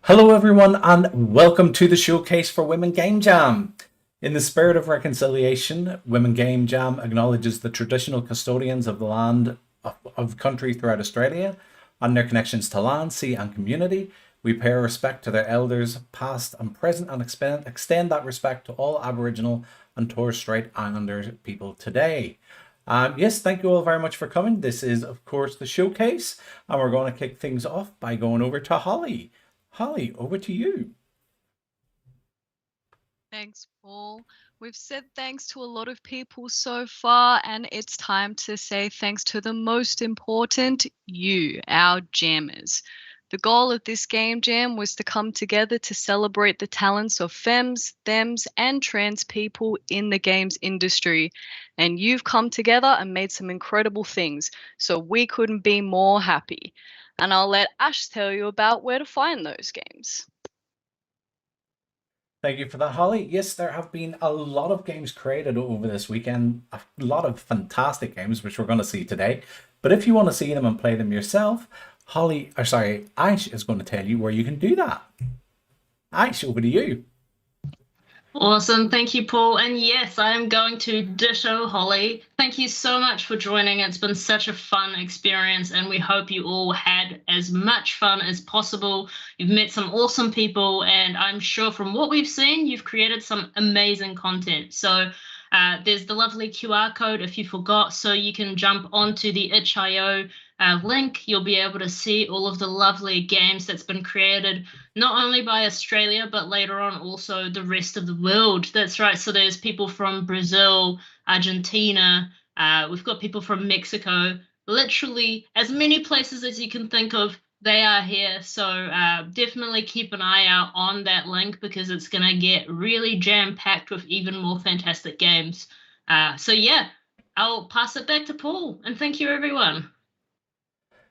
Hello, everyone, and welcome to the showcase for Women Game Jam. In the spirit of reconciliation, Women Game Jam acknowledges the traditional custodians of the land of country throughout Australia and their connections to land, sea, and community. We pay our respect to their elders, past and present, and extend that respect to all Aboriginal and Torres Strait Islander people today. Yes, thank you all very much for coming. This is, of course, the showcase, and we're going to kick things off by going over to Holly. Holly, over to you. Thanks, Paul. We've said thanks to a lot of people so far, and it's time to say thanks to the most important, you, our jammers. The goal of this game jam was to come together to celebrate the talents of femmes, thems, and trans people in the games industry. And you've come together and made some incredible things, so we couldn't be more happy. And I'll let Ash tell you about where to find those games. Thank you for that, Holly. Yes, there have been a lot of games created over this weekend, a lot of fantastic games, which we're going to see today. But if you want to see them and play them yourself, Ash is going to tell you where you can do that. Ash, over to you. Awesome. Thank you, Paul. And yes, I am going to ditto Holly. Thank you so much for joining. It's been such a fun experience, and we hope you all had as much fun as possible. You've met some awesome people, and I'm sure from what we've seen, you've created some amazing content. So there's the lovely QR code if you forgot, so you can jump onto the itch.io link. You'll be able to see all of the lovely games that's been created, not only by Australia, but later on also the rest of the world. That's right. So there's people from Brazil, Argentina. We've got people from Mexico, literally as many places as you can think of. They are here. So definitely keep an eye out on that link because it's going to get really jam-packed with even more fantastic games. So yeah, I'll pass it back to Paul. And thank you, everyone.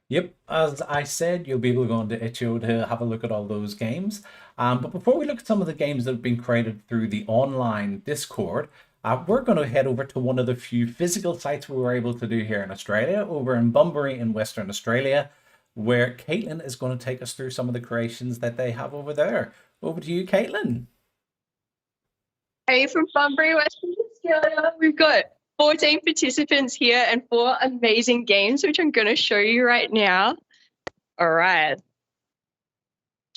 Yep, as I said, you'll be able to go into itch.io to have a look at all those games. But before we look at some of the games that have been created through the online Discord, we're going to head over to one of the few physical sites we were able to do here in Australia, over in Bunbury in Western Australia, where Caitlin is going to take us through some of the creations that they have over there. Over to you, Caitlin. Hey, from Bunbury, Western Australia. We've got 14 participants here and 4 amazing games, which I'm going to show you right now. All right.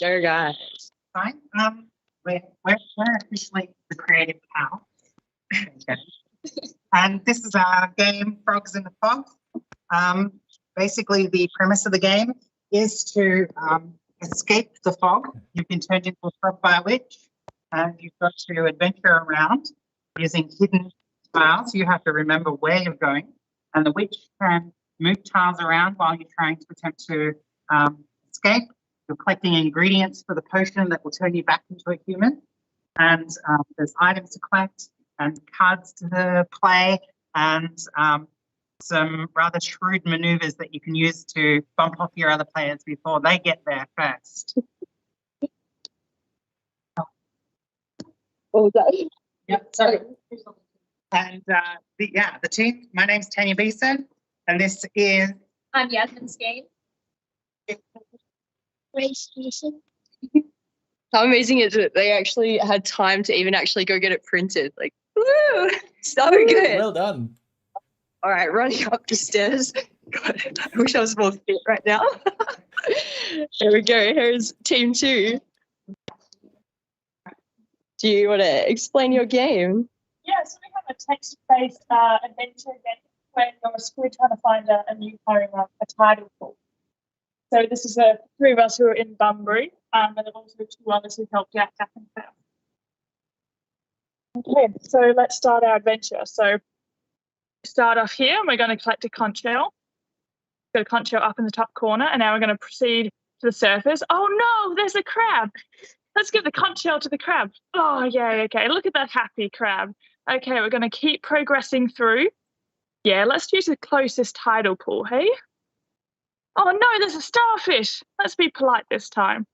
Go, guys. Fine. We're officially the Creative Pal. Okay. And this is our game, Frogs in the Fog. Basically, the premise of the game is to escape the fog. You've been turned into a frog by a witch, and you've got to adventure around using hidden tiles. You have to remember where you're going, and the witch can move tiles around while you're trying to attempt to escape. You're collecting ingredients for the potion that will turn you back into a human, and there's items to collect and cards to play, and some rather shrewd maneuvers that you can use to bump off your other players before they get there first. All day. Yep. Sorry. And the team. My name's Tanya Beeson, and this is. I'm Yasmin Skate. Grace Beeson. How amazing is it? They actually had time to even actually go get it printed. Like, woo! So good. Well done. All right, running up the stairs. God, I wish I was more fit right now. Here we go. Here's team 2. Do you want to explain your game? Yeah, so we have a text-based adventure game where we're trying to find a new home, a title pool. So this is the 3 of us who are in Bunbury, and then also 2 others who helped out back and forth. Okay, so let's start our adventure. So start off here, and we're going to collect a conch shell. Got a conch shell up in the top corner, and now we're going to proceed to the surface. Oh no, there's a crab. Let's give the conch shell to the crab. Oh, yeah, okay. Look at that happy crab. Okay, we're going to keep progressing through. Yeah, let's use the closest tidal pool, hey? Oh no, there's a starfish. Let's be polite this time.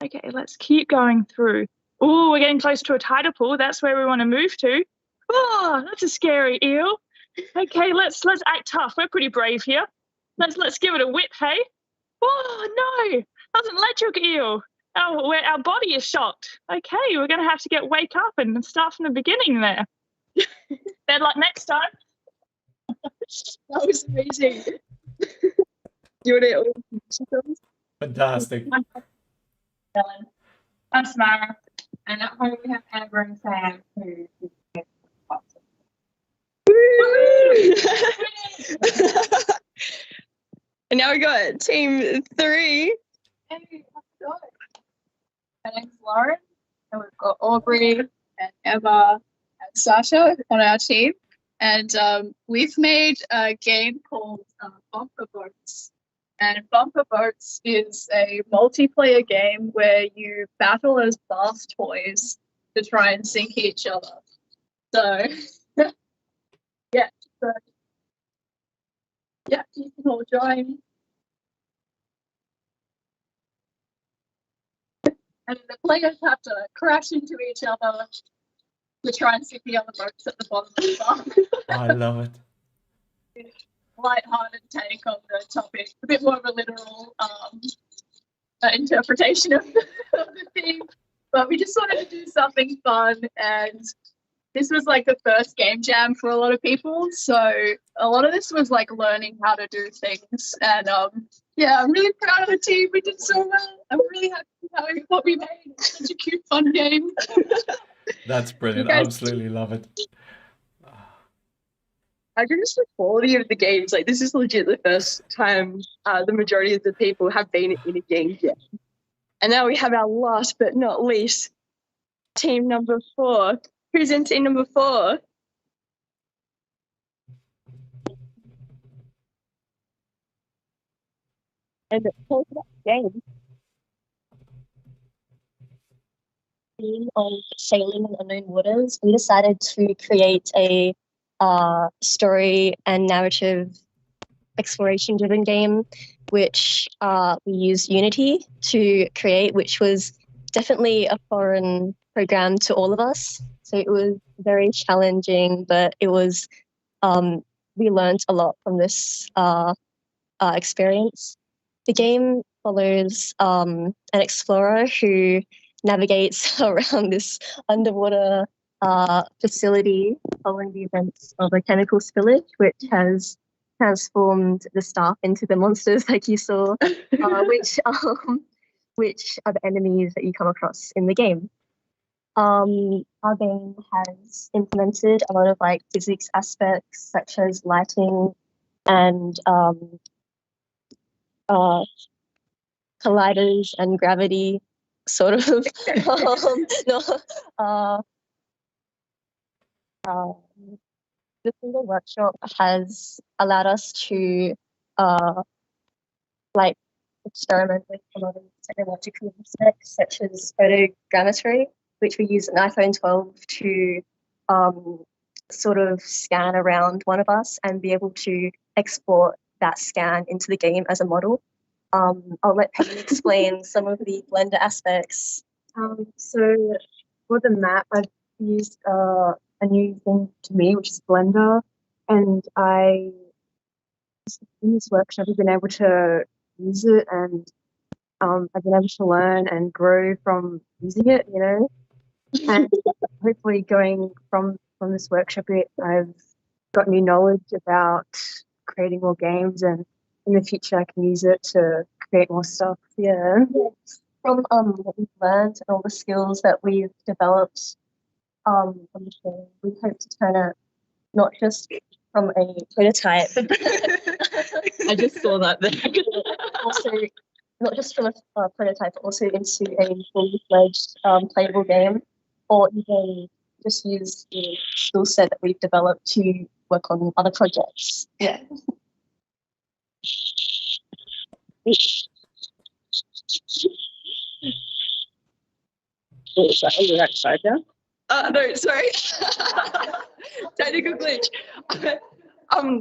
Okay, let's keep going through. Oh, we're getting close to a tidal pool. That's where we want to move to. Oh, that's a scary eel. Okay, let's act tough. We're pretty brave here. Let's give it a whip, hey? Oh no, doesn't let you eel. our body is shocked. Okay, we're going to have to wake up and start from the beginning there. They're like, next time. That was amazing. You want to? Fantastic. I'm Samara. And at home we have Amber and Sam who is And now we got team 3. Hey, how's it going? My name's Lauren, and we've got Aubrey and Emma and Sasha on our team. And we've made a game called Bumper Boats. And Bumper Boats is a multiplayer game where you battle as bath toys to try and sink each other. So, yeah. So, yeah, you can all join. And the players have to crash into each other to try and sink the other boats at the bottom of the bath. I love it. Light-hearted take on the topic, a bit more of a literal interpretation of the theme, but we just wanted to do something fun, and this was like the first game jam for a lot of people, so a lot of this was like learning how to do things, and yeah, I'm really proud of the team. We did so well. I'm really happy with what we made. It's such a cute, fun game. That's brilliant. Absolutely love it. I think just the quality of the games, like this is legit the first time the majority of the people have been in a game jam. And now we have our last but not least, team number 4. Who's in team number 4? And tell us about the game. Theme of sailing in unknown waters, we decided to create a story and narrative exploration-driven game, which we used Unity to create, which was definitely a foreign program to all of us. So it was very challenging, but it was we learned a lot from this experience. The game follows an explorer who navigates around this underwater facility following the events of a chemical spillage, which has transformed the staff into the monsters like you saw, which are the enemies that you come across in the game. Our game has implemented a lot of like physics aspects such as lighting and colliders and gravity, sort of. The single workshop has allowed us to like experiment with a lot of technological aspects such as photogrammetry, which we use an iPhone 12 to sort of scan around one of us and be able to export that scan into the game as a model. I'll let Peggy explain some of the Blender aspects. So for the map, I've used a new thing to me, which is Blender, and in this workshop I've been able to use it, and I've been able to learn and grow from using it, you know. And hopefully going from this workshop, I've got new knowledge about creating more games, and in the future I can use it to create more stuff. Yeah. From what we've learned and all the skills that we've developed from the game, we hope to turn it not just from a prototype. I just saw that there. Also, not just from a prototype, but also into a fully fledged playable game, or even just use the skill set that we've developed to work on other projects. Yeah. Oh, sorry, on the right side now? No, sorry. Technical glitch.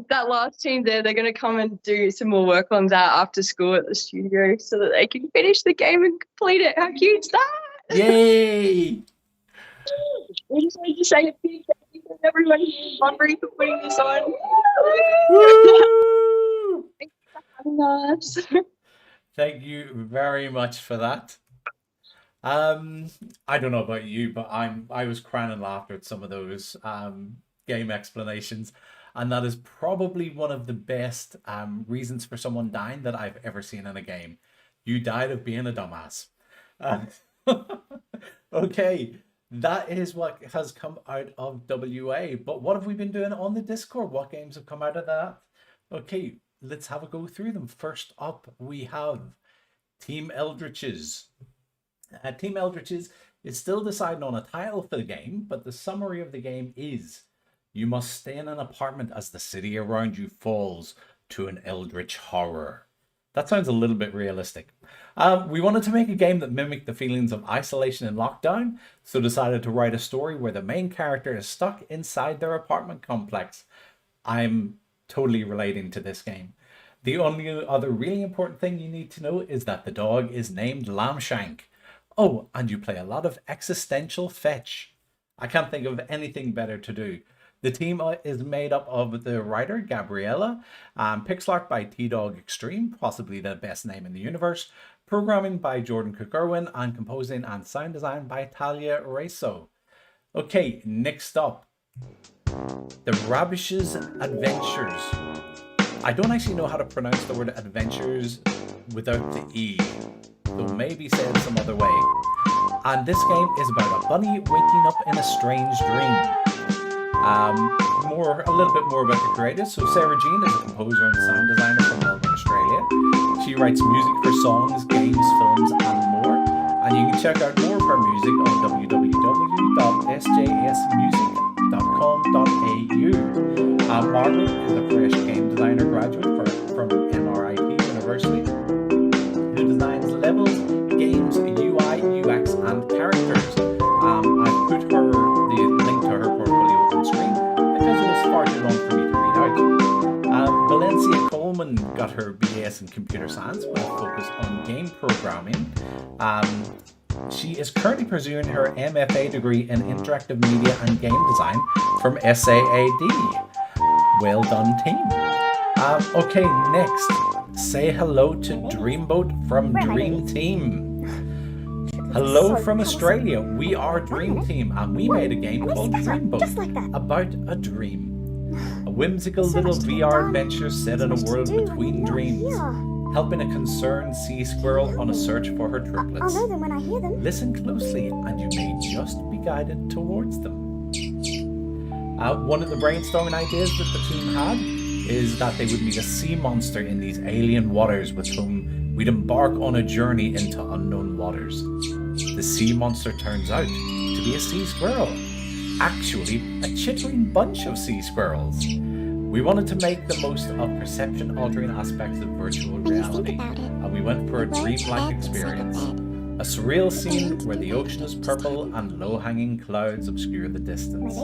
That last team there, they're going to come and do some more work on that after school at the studio so that they can finish the game and complete it. How cute is that? Yay! We just wanted to say a big thank you to everyone here in Bunbury for putting this on. Woo! Thanks for having us. Thank you very much for that. I don't know about you, but I was crying and laughter at some of those game explanations, and that is probably one of the best reasons for someone dying that I've ever seen in a game. You died of being a dumbass. Uh, okay, that is what has come out of WA. But what have we been doing on the Discord? What games have come out of that? Okay, let's have a go through them. First up, we have Team Eldritches. Team Eldritches is still deciding on a title for the game, but the summary of the game is: you must stay in an apartment as the city around you falls to an eldritch horror. That sounds a little bit realistic. We wanted to make a game that mimicked the feelings of isolation and lockdown, so decided to write a story where the main character is stuck inside their apartment complex. I'm totally relating to this game. The only other really important thing you need to know is that the dog is named Lambshank. Oh, and you play a lot of existential fetch. I can't think of anything better to do. The team is made up of the writer, Gabriella, pixel art by T-Dog Extreme, possibly the best name in the universe, programming by Jordan Cook-Irwin, and composing and sound design by Talia Reso. Okay, next up, The Ravish's Adventures. I don't actually know how to pronounce the word adventures without the E, so maybe say it some other way. And this game is about a bunny waking up in a strange dream. A little bit more about the creators. So Sarah Jean is a composer and sound designer from Melbourne, Australia. She writes music for songs, games, films, and more. And you can check out more of her music on www.sjsmusic.com.au. Margaret is a fresh game designer graduate from MRIT University who designs levels, games, UI, UX, and characters. I've put the link to her portfolio on screen because it is far too long for me to read out. Valencia Coleman got her BS in computer science with a focus on game programming. She is currently pursuing her MFA degree in interactive media and game design from SAAD. Well done, team. Okay, next, say hello to Dreamboat from Dream Team. Hello from Australia. We are Dream Team, and we made a game called Dreamboat about a dream. A whimsical little VR adventure set in a world between dreams, helping a concerned sea squirrel on a search for her triplets. I'll know them when I hear them. Listen closely, and you may just be guided towards them. One of the brainstorming ideas that the team had is that they would meet a sea monster in these alien waters with whom we'd embark on a journey into unknown waters. The sea monster turns out to be a sea squirrel. Actually, a chittering bunch of sea squirrels. We wanted to make the most of perception-altering aspects of virtual reality, and we went for a dreamlike experience. A surreal scene where the ocean is purple and low-hanging clouds obscure the distance.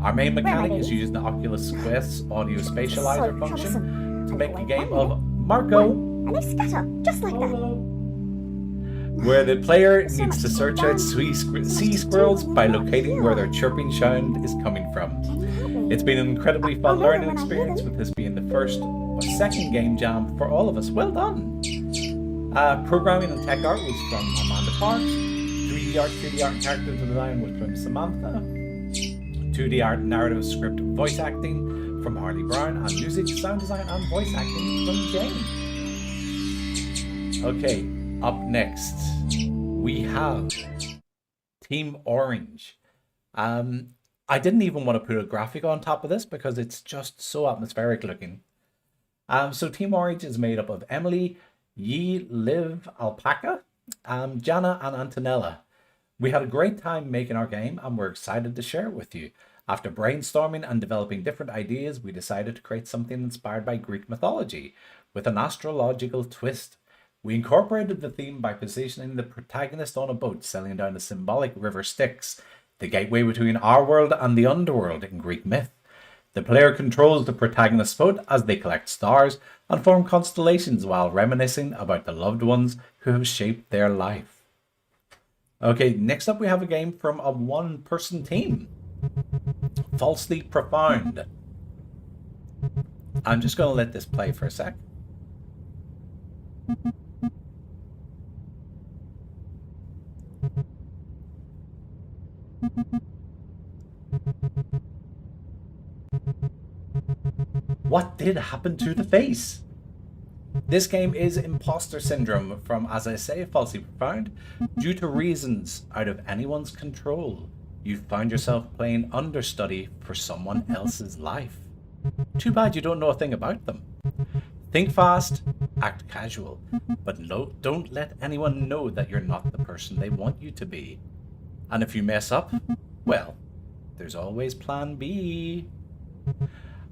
Our main mechanic is using the Oculus Quest's audio spatializer function to make a game of Marco, And they scatter, just like that. where the player needs to search out sea squirrels by locating where their chirping sound is coming from. It's been an incredibly fun learning experience, with this being the first or second game jam for all of us. Well done! Programming and tech art was from Amanda Parks. 3D art, 2D art, and character design was from Samantha. 2D art, narrative, script, voice acting from Harley Brown, and music, sound design, and voice acting from Jane. Okay, up next, we have Team Orange. I didn't even want to put a graphic on top of this because it's just so atmospheric looking. So Team Orange is made up of Emily, Yi, Liv, Alpaca, Jana, and Antonella. We had a great time making our game, and we're excited to share it with you. After brainstorming and developing different ideas, we decided to create something inspired by Greek mythology with an astrological twist. We incorporated the theme by positioning the protagonist on a boat sailing down the symbolic river Styx, the gateway between our world and the underworld in Greek myth. The player controls the protagonist's boat as they collect stars and form constellations while reminiscing about the loved ones who have shaped their life. Okay, next up we have a game from a one-person team. Falsely Profound. I'm just going to let this play for a sec. what did happen to the face? This game is Impostor Syndrome from, as I say, Falsely Profound. Due to reasons out of anyone's control, you find yourself playing understudy for someone else's life. Too bad you don't know a thing about them. Think fast, act casual, but no, don't let anyone know that you're not the person they want you to be. And if you mess up, well, there's always plan B.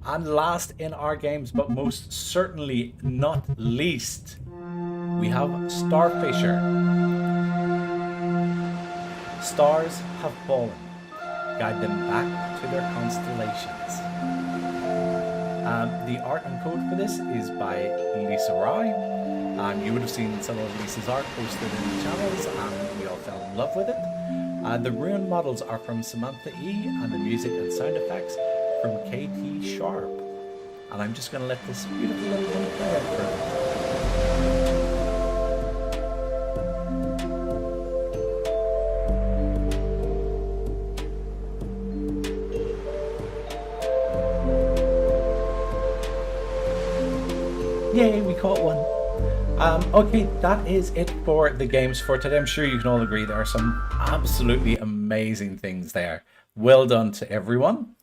And last in our games, but most certainly not least, we have Starfisher. Stars have fallen. Guide them back to their constellations. The art and code for this is by Lisa Rye. You would have seen some of Lisa's art posted in the channels, and we all fell in love with it. The rune models are from Samantha E, and the music and sound effects from KT Sharp. And I'm just going to let this beautiful little one play out for you. Yay, we caught one. Okay, that is it for the games for today. I'm sure you can all agree there are some absolutely amazing things there. Well done to everyone.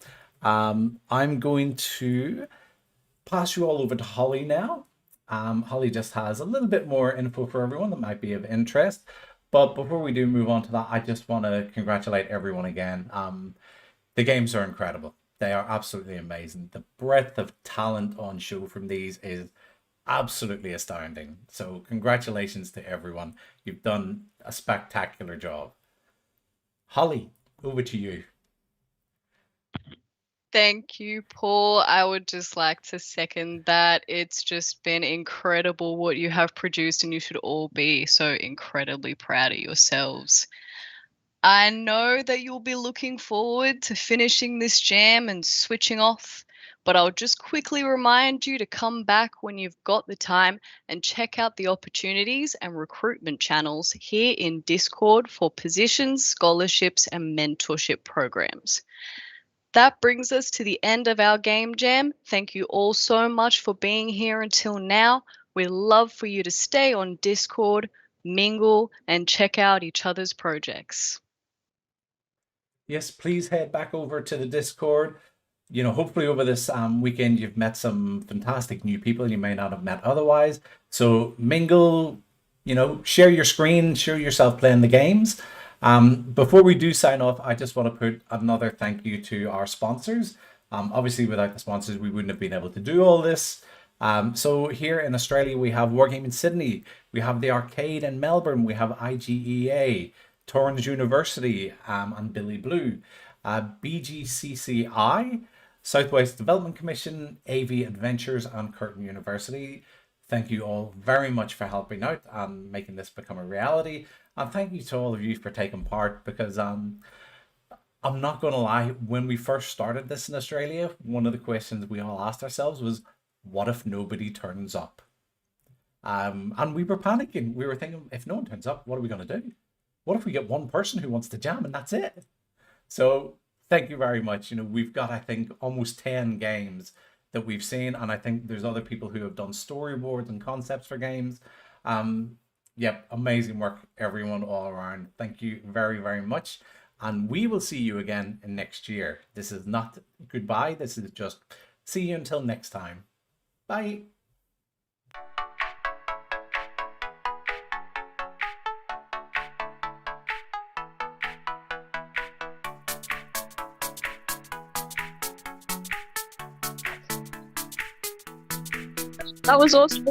I'm going to pass you all over to Holly now. Holly just has a little bit more info for everyone that might be of interest. But before we do move on to that, I just want to congratulate everyone again. The games are incredible. They are absolutely amazing. The breadth of talent on show from these is absolutely astounding. So congratulations to everyone. You've done a spectacular job. Holly, over to you. Thank you, Paul. I would just like to second that. It's just been incredible what you have produced, and you should all be so incredibly proud of yourselves. I know that you'll be looking forward to finishing this jam and switching off, but I'll just quickly remind you to come back when you've got the time and check out the opportunities and recruitment channels here in Discord for positions, scholarships, and mentorship programs. That brings us to the end of our game jam. Thank you all so much for being here until now. We'd love for you to stay on Discord, mingle, and check out each other's projects. Yes, please head back over to the Discord. You know, hopefully over this weekend you've met some fantastic new people you may not have met otherwise. So mingle, you know, share your screen, show yourself playing the games. Before we do sign off, I just want to put another thank you to our sponsors. Obviously, without the sponsors, we wouldn't have been able to do all this. So here in Australia, we have Wargame in Sydney, we have the Arcade in Melbourne, we have IGEA, Torrens University, and Billy Blue, BGCCI, Southwest Development Commission, AV Adventures, and Curtin University. Thank you all very much for helping out and making this become a reality. And thank you to all of you for taking part, because I'm not going to lie, when we first started this in Australia, one of the questions we all asked ourselves was, what if nobody turns up? And we were panicking. We were thinking, if no one turns up, what are we going to do? What if we get one person who wants to jam and that's it? So thank you very much. You know, we've got, I think, almost 10 games that we've seen, and I think there's other people who have done storyboards and concepts for games. Yep, amazing work, everyone, all around. Thank you very, very much. And we will see you again in next year. This is not goodbye. This is just see you until next time. Bye. That was awesome.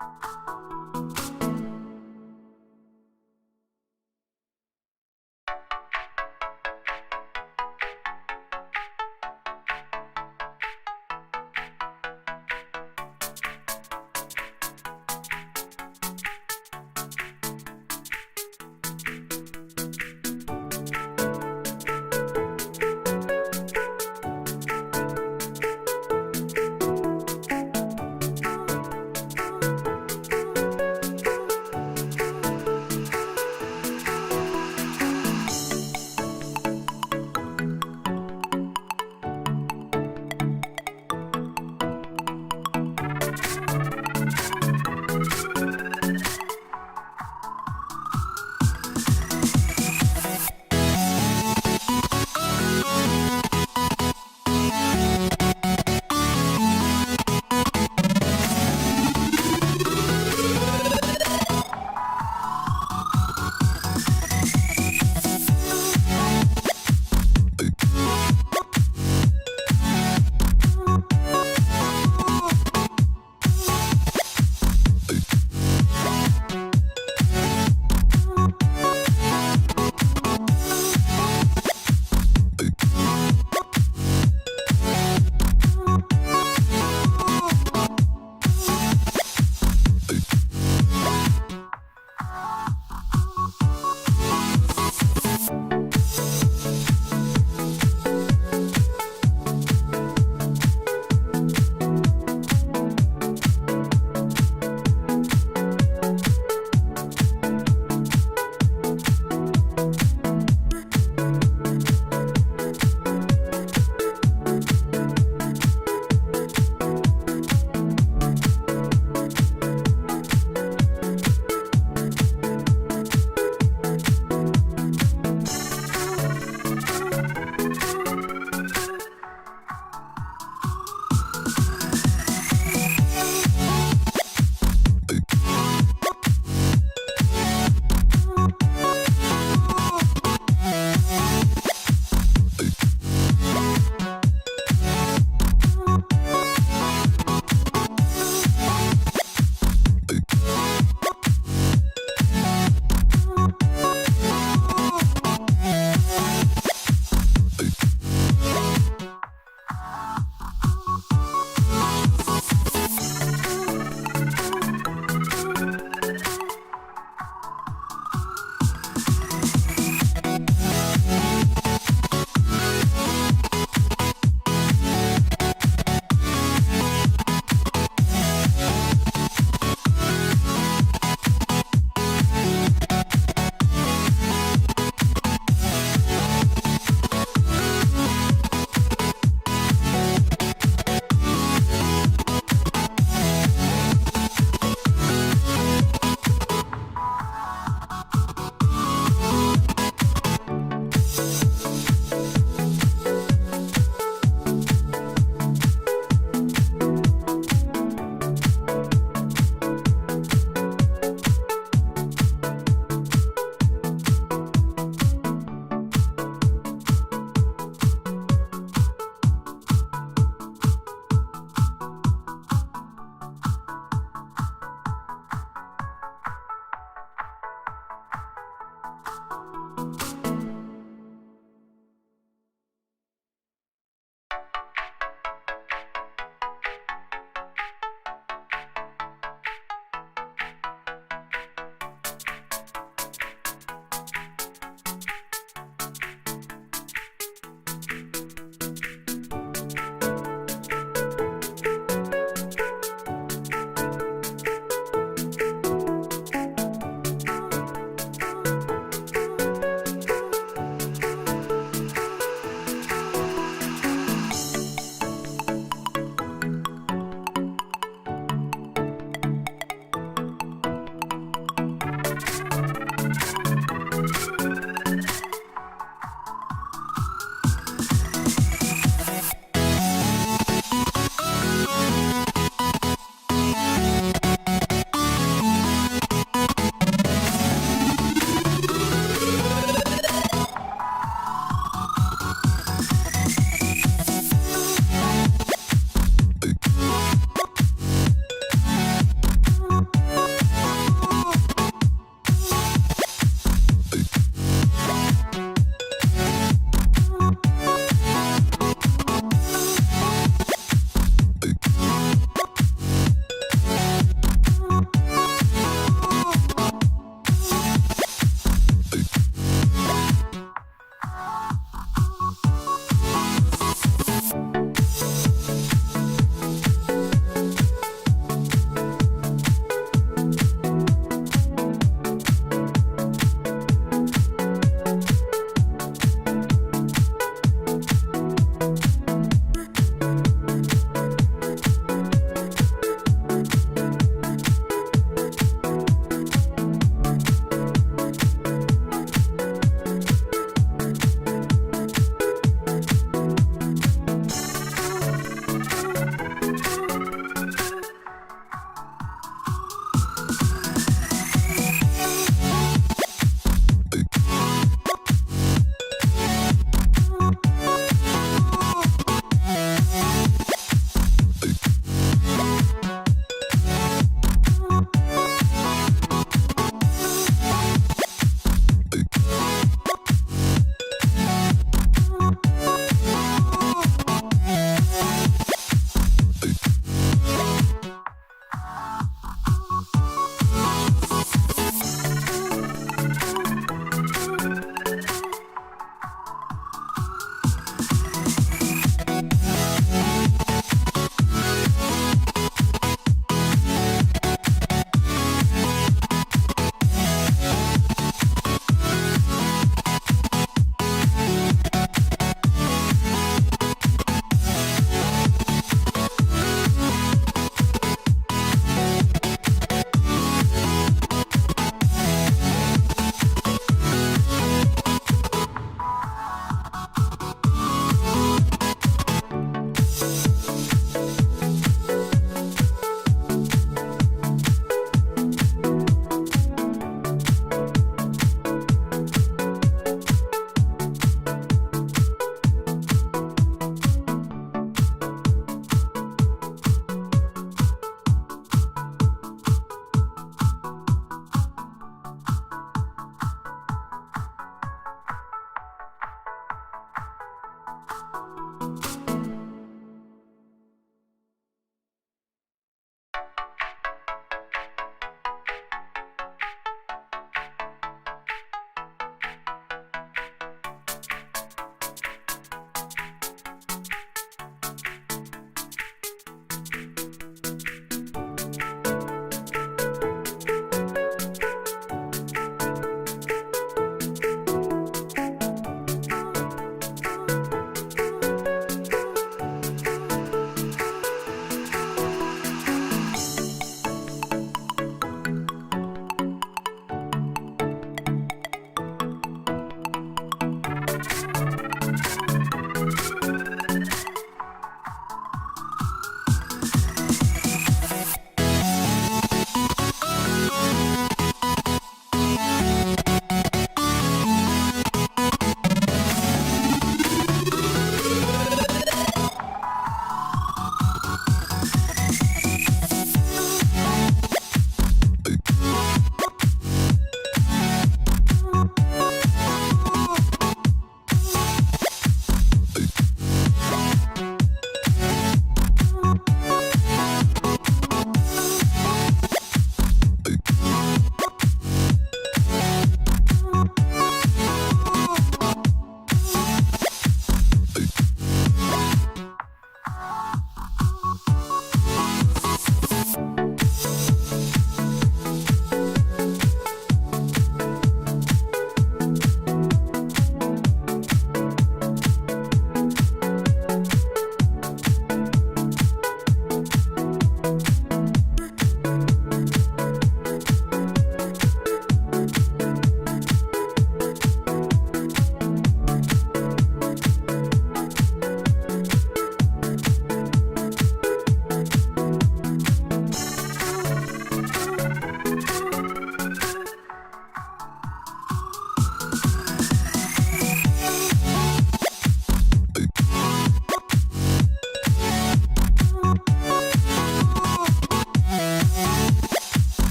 Bye.